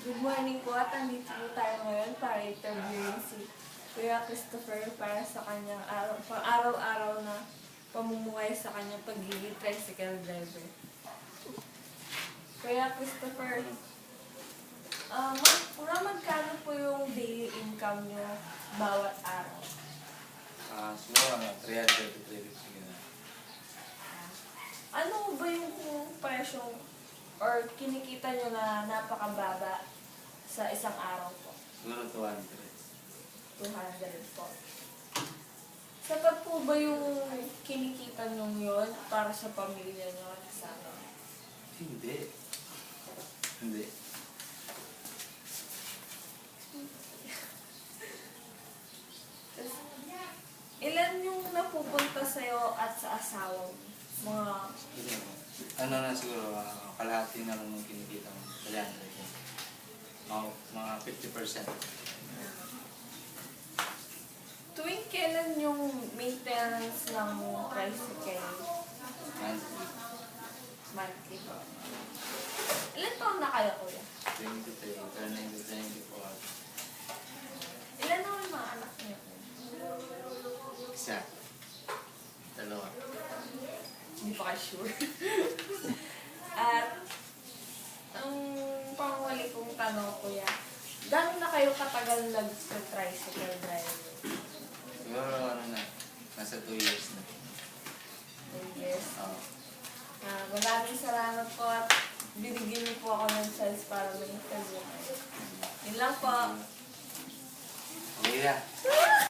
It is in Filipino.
Good morning po at andito po tayo ngayon para interviewin si Kuya Christopher para sa kanyang araw-araw na pamumuhay sa kanyang pagiging tricycle driver. Kuya Christopher, magkano po yung daily income nyo bawat araw? Siguro 300 to 350 na. Ano ba yung presyong or kinikita nyo na napakababa sa isang araw po? Siguro 200. 200 po. Sapat po ba yung kinikita nyo yun para sa pamilya nyo at sa amin? Hindi. Hindi. Ilan yung napupunta sa'yo at sa asawa mo? Mga... Ano na siguro, kalahati na lang yung kinikita mo. 300. Mga 50%. Tuwing kailan yung maintenance ng tricycle? Monthly. Monthly po. Ilan taon na kayo, kuya? 23. Turning to 24. Ilan naman yung mga anak niyo? Isa. Dalawa. Hindi pa kayo sure. At ang pangwali kong tanong, kuya, gano'n na kayo katagal nag-tricycle driver? Siguro nasa 2 years na. 2 years. Oo. Maraming salamat po at binigyan niyo po ako ng chance para mag-interview. Yun lang po. Okay na.